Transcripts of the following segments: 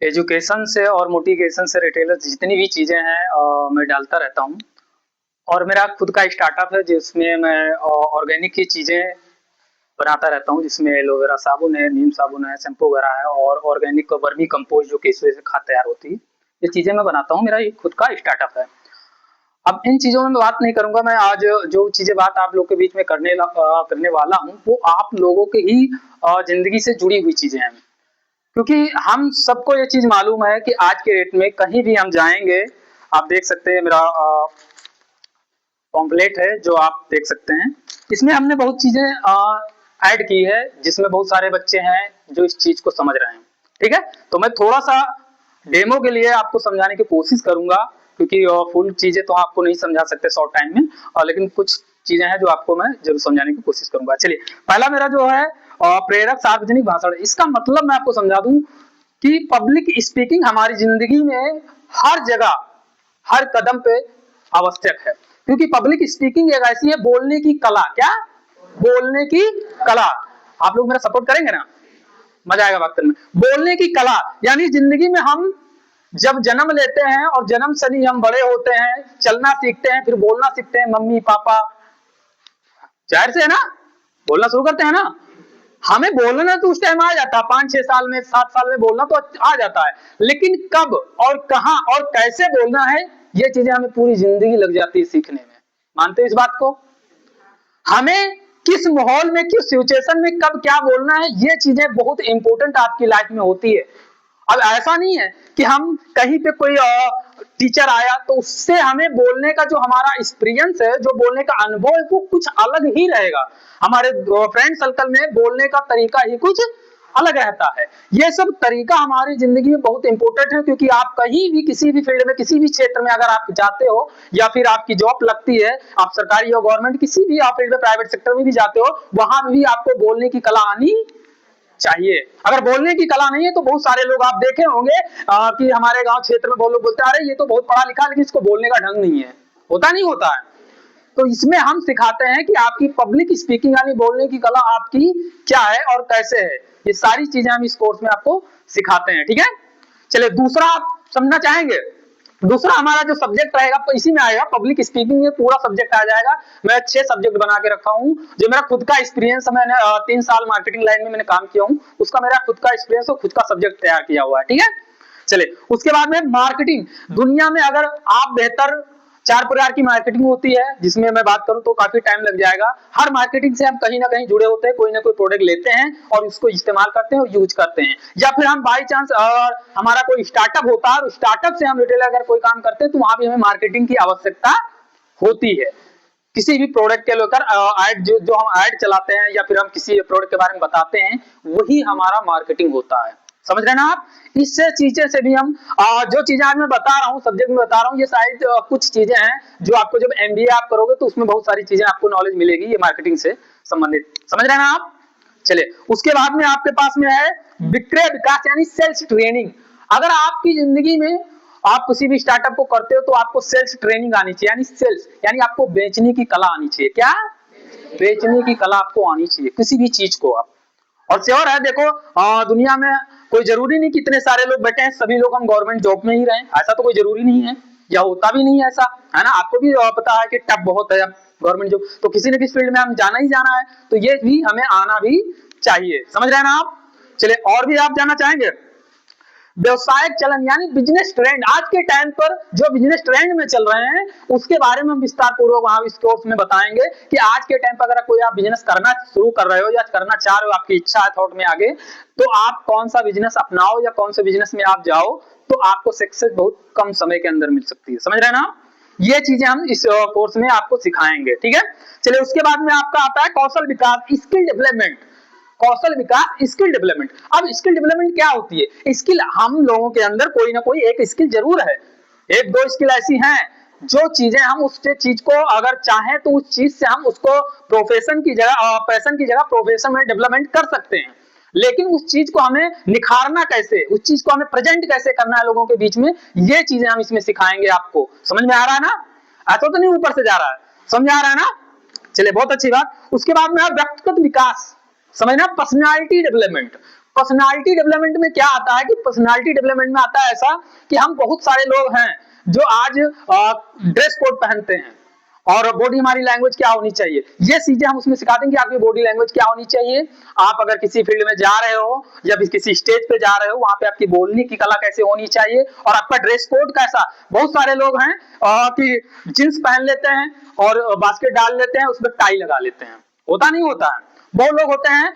Education से और motivation से रिटेलर जितनी भी चीज़ें हैं मैं डालता रहता हूँ। और मेरा खुद का स्टार्टअप है जिसमें मैं ऑर्गेनिक की चीज़ें बनाता रहता हूँ, जिसमें एलोवेरा साबुन है, नीम साबुन है, शैम्पू वगैरह है और ऑर्गेनिक वर्मी कंपोस्ट जो केंचुए से खाद तैयार होती है। ये चीज़ें मैं बनाता हूँ, मेरा ये खुद का स्टार्टअप है। अब इन चीज़ों में मैं बात नहीं करूँगा, मैं आज जो चीज़ें बात आप लोग के बीच में करने वाला हूँ, वो आप लोगों के ही ज़िंदगी से जुड़ी हुई चीज़ें हैं। क्योंकि हम सबको ये चीज़ मालूम है कि आज के डेट में कहीं भी हम जाएँगे, आप देख सकते हैं मेरा पॉम्पलेट है जो आप देख सकते हैं। इसमें हमने बहुत चीज़ें ऐड की है, जिसमें बहुत सारे बच्चे हैं जो इस चीज़ को समझ रहे हैं। ठीक है? तो मैं थोड़ा-सा डेमो के लिए आपको समझाने की कोशिश करूँगा, क्योंकि फुल चीज़ें तो आपको नहीं समझा सकते शॉर्ट टाइम में, लेकिन कुछ चीज़ें हैं जो आपको मैं ज़रूर समझाने की कोशिश करूँगा। चलिए, पहला मेरा जो है प्रेरक सार्वजनिक भाषण। इसका मतलब मैं आपको समझा दूँ कि पब्लिक स्पीकिंग हमारी ज़िंदगी में हर जगह, हर कदम पे आवश्यक है। क्योंकि पब्लिक स्पीकिंग एक ऐसी है, बोलने की कला। क्या? बोलने की कला। आप लोग मेरा सपोर्ट करेंगे ना? मजा आएगा बात करने में। बोलने की कला यानी जिंदगी में हम जब जन्म लेते हैं और जन्म से ही हम बड़े होते हैं, चलना सीखते हैं, फिर बोलना सीखते हैं, मम्मी पापा, जाहिर से है ना, बोलना शुरू करते हैं ना। हमें बोलना तो उस टाइम आ जाता है, 5-6 साल में, 7 साल में बोलना तो आ जाता है, लेकिन कब और कहां और कैसे बोलना है, ये चीजें हमें पूरी जिंदगी लग जाती है सीखने में। मानते हो इस बात को? हमें किस माहौल में, किस सिचुएशन में कब क्या बोलना है, ये चीजें बहुत इंपॉर्टेंट आपकी लाइफ में होती है। अब ऐसा नहीं है कि हम कहीं पे कोई टीचर आया तो उससे हमें बोलने का जो हमारा एक्सपीरियंस है, जो बोलने का अनुभव है, वो कुछ अलग ही रहेगा। हमारे फ्रेंड सर्कल में बोलने का तरीका ही कुछ अलग रहता है। ये सब तरीका हमारी जिंदगी में बहुत इंपॉर्टेंट है, क्योंकि आप कहीं भी किसी भी फील्ड में, किसी भी क्षेत्र में अगर आप जाते हो या फिर आपकी जॉब लगती है, आप सरकारी या गवर्नमेंट किसी भी आप फील्ड में, प्राइवेट सेक्टर में भी जाते हो, वहां भी आपको बोलने की कला आनी चाहिए। अगर बोलने की कला नहीं है तो बहुत सारे लोग आप देखे होंगे कि हमारे गांव क्षेत्र में बहुत लोग बोलते हैं, अरे ये तो बहुत पढ़ा लिखा, लेकिन इसको बोलने का ढंग नहीं है। होता नहीं होता है। तो इसमें हम सिखाते हैं कि आपकी पब्लिक स्पीकिंग यानी बोलने की कला आपकी क्या है और कैसे है। ये सारी चीजें हम इस कोर्स में आपको सिखाते हैं। ठीक है? चलिए, दूसरा आप समझना चाहेंगे। दूसरा हमारा जो सब्जेक्ट रहेगा तो इसी में आएगा, पब्लिक स्पीकिंग में पूरा सब्जेक्ट आ जाएगा। मैं 6 सब्जेक्ट बना के रखा हूँ, जो मेरा खुद का एक्सपीरियंस है। मैंने 3 साल मार्केटिंग लाइन में मैंने काम किया हूँ, उसका मेरा खुद का एक्सपीरियंस और खुद का सब्जेक्ट तैयार किया हुआ है। ठीक है? चलिए, उसके बाद में मार्केटिंग। दुनिया में अगर आप बेहतर 4 प्रकार की मार्केटिंग होती है, जिसमें मैं बात करूं तो काफी टाइम लग जाएगा। हर मार्केटिंग से हम कहीं ना कहीं जुड़े होते हैं, कोई ना कोई प्रोडक्ट लेते हैं और उसको इस्तेमाल करते हैं और यूज करते हैं, या फिर हम बाई चांस हमारा कोई स्टार्टअप होता है और स्टार्टअप से हम रिटेलर अगर कोई काम करते हैं तो वहां भी हमें मार्केटिंग की आवश्यकता होती है। किसी भी प्रोडक्ट के लेकर ऐड जो हम ऐड चलाते हैं या फिर हम किसी प्रोडक्ट के बारे में बताते हैं, वही हमारा मार्केटिंग होता है। समझ रहे ना आप? इससे चीजें से भी हम जो चीजें आज मैं बता रहा हूँ, सब्जेक्ट में बता रहा हूँ, ये शायद कुछ चीजें हैं जो आपको जब एमबीए आप करोगे तो उसमें बहुत सारी चीजें आपको नॉलेज मिलेगी ये मार्केटिंग से संबंधित। समझ रहे ना आप? चलिए, उसके बाद में आपके पास में है विक्रय विकास यानी सेल्स ट्रेनिंग। अगर आपकी जिंदगी में आप किसी भी स्टार्टअप को करते हो तो आपको सेल्स ट्रेनिंग आनी चाहिए, यानी सेल्स यानी आपको बेचने की कला आनी चाहिए। क्या? बेचने की कला आपको आनी चाहिए किसी भी चीज को आप। और श्योर है, देखो दुनिया में कोई जरूरी नहीं कि इतने सारे लोग बैठे हैं सभी लोग हम गवर्नमेंट जॉब में ही रहें, ऐसा तो कोई जरूरी नहीं है, या होता भी नहीं है ऐसा, है ना। आपको भी पता है कि टफ बहुत है गवर्नमेंट जॉब, तो किसी न किसी फील्ड में हम जाना ही जाना है, तो ये भी हमें आना भी चाहिए। समझ रहे हैं ना आप? चलिए, और भी आप जानना चाहेंगे? व्यवसायिक चलन यानी बिजनेस ट्रेंड। आज के टाइम पर जो बिजनेस ट्रेंड में चल रहे हैं उसके बारे में हम विस्तार पूर्वक वहां इस कोर्स में बताएंगे कि आज के टाइम पर अगर कोई आप बिजनेस करना शुरू कर रहे हो या करना चाह रहे हो, आपकी इच्छा है थॉट में आगे, तो आप कौन सा बिजनेस अपनाओ या कौन से बिजनेस में आप जाओ तो आपको सक्सेस बहुत कम समय के अंदर मिल सकती है। समझ रहे हैं ना? ये चीजें हम इस कोर्स में आपको सिखाएंगे। ठीक है? चलिए, उसके बाद में आपका आता है कौशल विकास, स्किल डेवलपमेंट। कौशल विकास, स्किल डेवलपमेंट। अब स्किल डेवलपमेंट क्या होती है? स्किल, हम लोगों के अंदर कोई ना कोई एक स्किल जरूर है, एक दो स्किल ऐसी हैं जो चीजें हम उस चीज को अगर चाहें तो उस चीज से हम उसको प्रोफेशन की जगह, पैशन की जगह प्रोफेशन में डेवलपमेंट कर सकते हैं। लेकिन उस चीज को हमें निखारना कैसे, उस चीज को हमें प्रेजेंट कैसे करना है लोगों के बीच में, ये चीजें हम इसमें सिखाएंगे आपको। समझ में आ रहा है ना? ऐसा तो नहीं ऊपर से जा रहा है, समझ आ रहा है ना? चलिए, बहुत अच्छी बात। उसके बाद में व्यक्तिगत विकास, समझना, पर्सनालिटी डेवलपमेंट। पर्सनालिटी डेवलपमेंट में क्या आता है कि पर्सनालिटी डेवलपमेंट में आता है ऐसा कि हम बहुत सारे लोग हैं जो आज ड्रेस कोड पहनते हैं और बॉडी हमारी लैंग्वेज क्या होनी चाहिए, ये चीजें हम उसमें सिखाते हैं कि आपकी बॉडी लैंग्वेज क्या होनी चाहिए। आप अगर किसी फील्ड में जा रहे हो या किसी स्टेज पे जा रहे हो, वहां पे आपकी बोलने की कला कैसे होनी चाहिए और आपका ड्रेस कोड कैसा। बहुत सारे लोग हैं कि जींस पहन लेते हैं और बास्केट डाल लेते हैं, उसमें टाई लगा लेते हैं, होता नहीं होता है। बहुत लोग होते हैं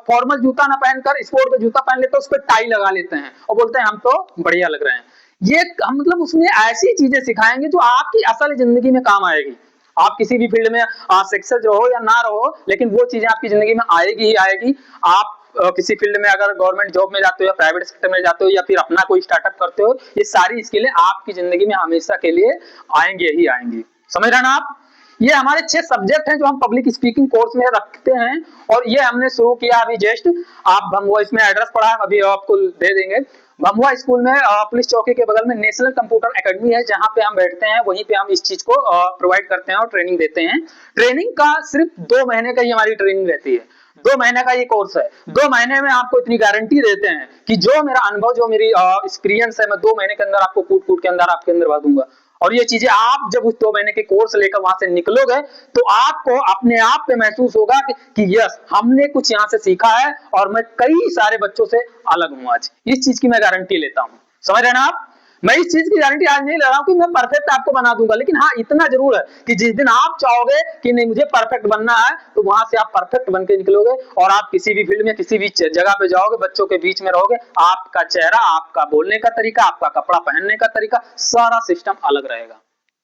फॉर्मल जूता ना पहनकर स्पोर्ट का जूता पहन लेते हैं, उस पर टाई लगा लेते हैं और बोलते हैं हम तो बढ़िया लग रहे हैं। ये हम मतलब उसमें ऐसी चीजें सिखाएंगे जो आपकी असल जिंदगी में काम आएगी। आप किसी भी फील्ड में सक्सेस रहो या ना रहो, लेकिन वो चीजें आपकी जिंदगी में आएगी ही आएगी। आप किसी फील्ड में अगर गवर्नमेंट जॉब में जाते हो या प्राइवेट सेक्टर में जाते हो या फिर अपना कोई स्टार्टअप करते हो, ये सारी स्किलें आपकी जिंदगी में हमेशा के लिए आएंगे ही आएंगी। समझ रहे ना आप। ये हमारे 6 सब्जेक्ट हैं जो हम पब्लिक स्पीकिंग कोर्स में रखते हैं और ये हमने शुरू किया अभी जस्ट। आप भमुआ इसमें एड्रेस पड़ा है, अभी आपको दे देंगे। भमुआ स्कूल में पुलिस चौकी के बगल में नेशनल कंप्यूटर एकेडमी है, जहां पे हम बैठते हैं, वहीं पे हम इस चीज को प्रोवाइड करते हैं और ट्रेनिंग देते हैं। ट्रेनिंग का सिर्फ 2 महीने का ही हमारी ट्रेनिंग रहती है, 2 महीने का ये कोर्स है। 2 महीने में आपको इतनी गारंटी देते हैं कि जो मेरा अनुभव, जो मेरी एक्सपीरियंस है, मैं 2 महीने के अंदर आपको कूट कूट के अंदर आपके अंदर भर दूंगा। और ये चीजें आप जब उस 2 महीने के कोर्स लेकर वहां से निकलोगे तो आपको अपने आप पे महसूस होगा कि यस, हमने कुछ यहाँ से सीखा है और मैं कई सारे बच्चों से अलग हूं आज। इस चीज की मैं गारंटी लेता हूं। समझ रहे ना आप। मैं इस चीज की गारंटी आज नहीं ले रहा हूं कि मैं परफेक्ट आपको बना दूंगा, लेकिन हाँ इतना जरूर है कि जिस दिन आप चाहोगे कि नहीं मुझे परफेक्ट बनना है, तो वहां से आप परफेक्ट बन के निकलोगे और आप किसी भी फील्ड में किसी भी जगह पे जाओगे, बच्चों के बीच में रहोगे, आपका चेहरा, आपका बोलने का तरीका, आपका कपड़ा पहनने का तरीका, सारा सिस्टम अलग रहेगा।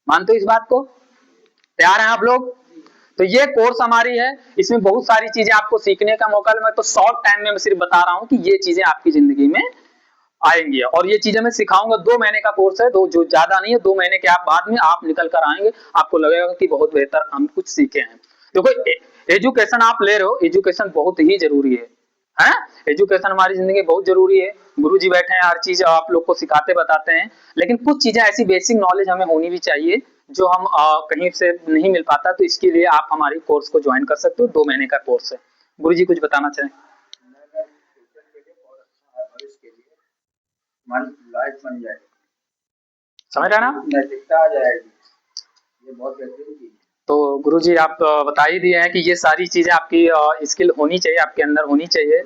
मानते हो इस बात को। तैयार हैं आप लोग। तो ये कोर्स हमारी है, इसमें बहुत सारी चीजें आपको सीखने का मौका। मैं तो शॉर्ट टाइम में सिर्फ बता रहा हूं कि ये चीजें आपकी जिंदगी में आएंगी और ये चीजें मैं सिखाऊंगा। 2 महीने का कोर्स है, जो ज्यादा नहीं है। 2 महीने के आप बाद में आप निकल कर आएंगे, आपको लगेगा कि बहुत बेहतर हम कुछ सीखे हैं। देखो एजुकेशन आप ले रहे हो, एजुकेशन बहुत ही जरूरी है। एजुकेशन हमारी जिंदगी में बहुत जरूरी है। गुरुजी बैठे हैं, हर चीज आप लोग को सिखाते बताते हैं, लेकिन कुछ चीजें ऐसी बेसिक नॉलेज हमें होनी भी चाहिए जो हम कहीं से नहीं मिल पाता। तो इसके लिए आप हमारी कोर्स को ज्वाइन कर सकते हो। 2 महीने का कोर्स है। गुरुजी कुछ बताना चाहें। लाइफ बन जाएगी, समझ रहे ना, नैतिकता आ जाएगी। ये बहुत बेहतरीन चीज है। तो गुरुजी आप बता ही दिए हैं कि ये सारी चीजें आपकी स्किल होनी चाहिए, आपके अंदर होनी चाहिए।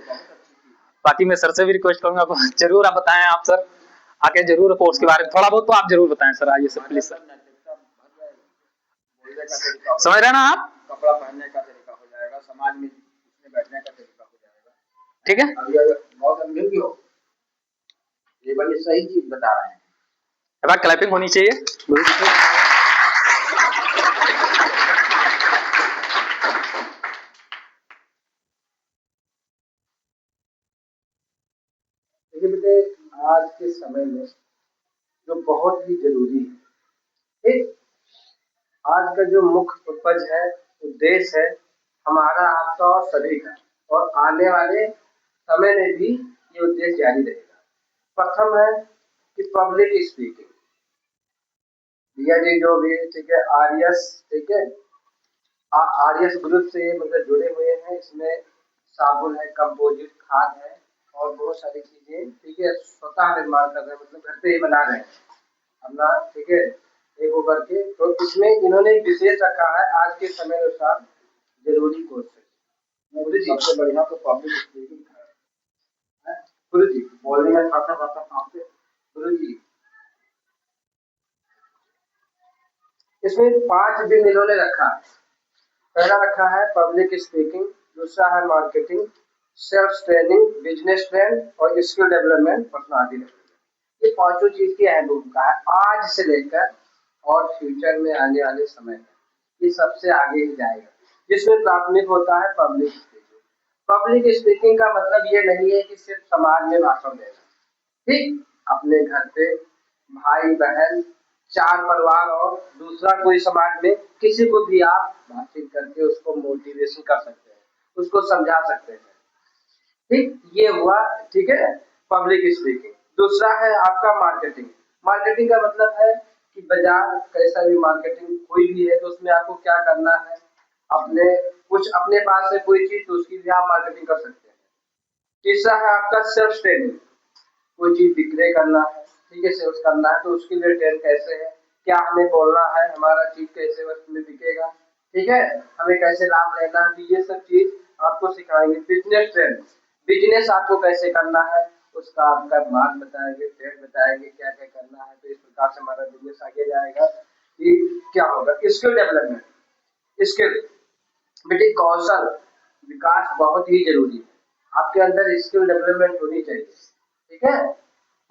बाकी मैं सर से भी रिक्वेस्ट करूंगा, जरूर आप बताएं। आप सर आके जरूर कोर्स के बारे में थोड़ा बहुत तो आप जरूर बताएं सर। आइए सर प्लीज सर। समझ रहे ना आप। कपड़ा पहनने का तरीका हो जाएगा, समाज में बैठने का तरीका हो जाएगा। ठीक है, बहुत गंभीर भी हो, ये बड़ी सही चीज बता रहे हैं। अब क्लैपिंग होनी चाहिए। देखिए बेटे, आज के समय में जो बहुत ही जरूरी है, एक आज का जो मुख्य उपज है, उद्देश्य है हमारा, आपका और सभी का, और आने वाले समय में भी ये उद्देश्य जारी रहेगा। प्रथम है कि पब्लिक स्पीकिंग। भैया जी जो भी, ठीक है, आरएस, ठीक है, आरएस ग्रुप से मतलब जुड़े हुए हैं। इसमें साबुन है, कंपोजिट खाद है और बहुत सारी चीजें, ठीक है, स्वतः निर्माण कर रहे हैं, मतलब घर पे ही बना रहे हैं अपना, ठीक है, एक होकर के। तो इसमें इन्होंने विशेष रखा है आज के समय अनुसार जरूरी कोर्स है। गुरु जी सबसे बढ़िया तो पब्लिक स्पीकिंग है। गुरु जी बोलने में खाता खाता काम पे। गुरु जी इसमें 5 दिन इन्होंने रखा है। पहला रखा है पब्लिक स्पीकिंग, दूसरा है marketing, self training, business trend और स्किल डेवलपमेंट, पर्सनालिटी डेवलपमेंट। ये 5 चीज की अहम भूमिका है आज से लेकर और फ्यूचर में आने वाले समय में ये सबसे आगे ही जाएगा। जिसमें प्राथमिक होता है पब्लिक स्पीकिंग। पब्लिक स्पीकिंग का मतलब ये नहीं है कि सिर्फ समाज में भाषण देना, ठीक, अपने घर पे भाई बहन, 4 परिवार और दूसरा कोई समाज में किसी को भी आप बातचीत करके उसको मोटिवेशन कर सकते हैं, उसको समझा सकते हैं, ठीक। ये हुआ, ठीक है, पब्लिक स्पीकिंग। दूसरा है आपका मार्केटिंग। मार्केटिंग का मतलब है कि बाजार कैसा भी मार्केटिंग कोई भी है तो उसमें आपको क्या करना है, अपने कुछ अपने पास है कोई चीज तो उसकी भी आप मार्केटिंग कर सकते हैं। तीसरा है आपका सेल्फ ट्रेनिंग, कोई चीज विक्रय करना है, ठीक है, सेल्स करना है तो उसके लिए ट्रेन कैसे है, क्या हमें बोलना है, हमारा चीज कैसे वस्तु में बिकेगा, ठीक है, हमें कैसे लाभ लेना है, तो ये सब चीज आपको सिखाएंगे। बिजनेस ट्रेन, बिजनेस आपको कैसे करना है उसका आपका मार्ग बताएंगे, ट्रेड बताएंगे, क्या क्या करना है, तो इस प्रकार से हमारा बिजनेस आगे जाएगा। ये क्या होगा, स्किल डेवलपमेंट, स्किल बेटे कौशल विकास बहुत ही जरूरी है, आपके अंदर स्किल डेवलपमेंट होनी चाहिए, ठीक है,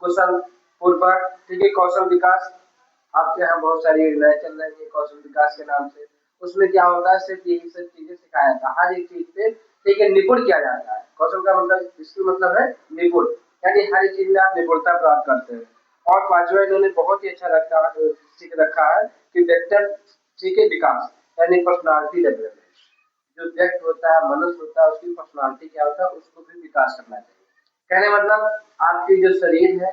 कुशल पूर्वक, ठीक है, कौशल विकास, आपके यहाँ बहुत सारी योजनाएं चल रही है कौशल विकास के नाम से, उसमें क्या होता है सिर्फ यही सब चीजें सिखाया जाता है, हर एक चीज पे, ठीक है, निपुण किया जाता है, कौशल का मतलब, इसका मतलब है निपुण, यानी हर एक चीज में आप निपुणता प्राप्त करते हैं। और पांचवा इन्होंने बहुत ही अच्छा सीख रखा है कि व्यक्तित्व, ठीक है, विकास यानी पर्सनालिटी डेवलपमेंट, जो व्यक्ति होता है, मनुष्य होता है, उसकी पर्सनालिटी क्या होता है, उसको भी विकास करना चाहिए। कहने मतलब आपकी जो शरीर है,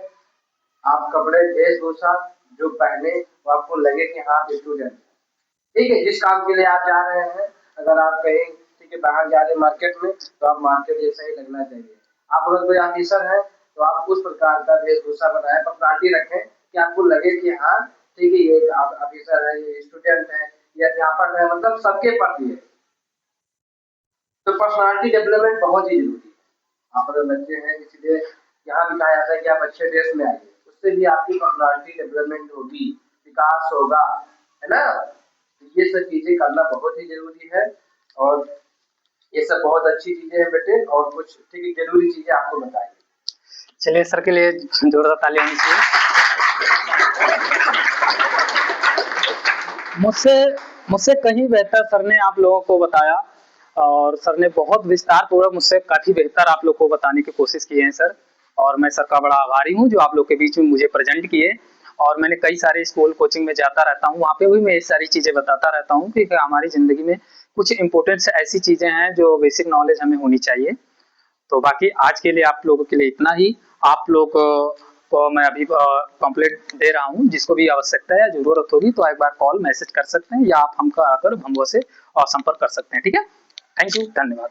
आप कपड़े वेशभूषा जो पहने वो आपको लगे कि हाँ आप स्टूडेंट, ठीक है, जिस काम के लिए आप जा रहे हैं, अगर आप कहीं, ठीक है, बाहर जा रहे हैं मार्केट में, तो आप मार्केट जैसा ही लगना चाहिए। आप अगर कोई ऑफिसर है तो आप उस प्रकार का वेशभूषा बनाए, पर्सनालिटी रखें कि आपको लगे कि हाँ ठीक है, ये ऑफिसर है, ये स्टूडेंट है, ये अध्यापक है, मतलब सबके प्रति है। तो पर्सनालिटी डेवलपमेंट बहुत ही जरूरी है। आप अगर बच्चे हैं, इसलिए यहाँ भी कहा जाता है कि आप अच्छे ड्रेस में आइए, उससे भी आपकी पर्सनालिटी डेवलपमेंट होगी, विकास होगा, है ना। तो ये सब चीजें करना बहुत ही जरूरी है, और ये सब बहुत अच्छी चीजें हैं बेटे, और कुछ ठीक है जरूरी चीजें आपको बताएंगे। चलिए सर के लिए जोरदार ताली होनी चाहिए। मुझसे मुझसे कहीं बेहतर सर ने आप लोगों को बताया, और सर ने बहुत विस्तार पूर्वक मुझसे काफी बेहतर आप लोग को बताने की कोशिश की है सर, और मैं सर का बड़ा आभारी हूँ जो आप लोग के बीच में मुझे प्रेजेंट किए। और मैंने कई सारे स्कूल कोचिंग में जाता रहता हूँ, वहाँ पे भी मैं ये सारी चीजें बताता रहता हूँ कि हमारी जिंदगी में कुछ इंपॉर्टेंट ऐसी चीजें हैं जो बेसिक नॉलेज हमें होनी चाहिए। तो बाकी आज के लिए आप लोगों के लिए इतना ही। आप लोग को मैं अभी पम्पलेट दे रहा हूँ, जिसको भी आवश्यकता है, जरूरत होगी तो एक बार कॉल मैसेज कर सकते हैं, या आप हमको आकर हमसे संपर्क कर सकते हैं। ठीक है, थैंक यू, धन्यवाद।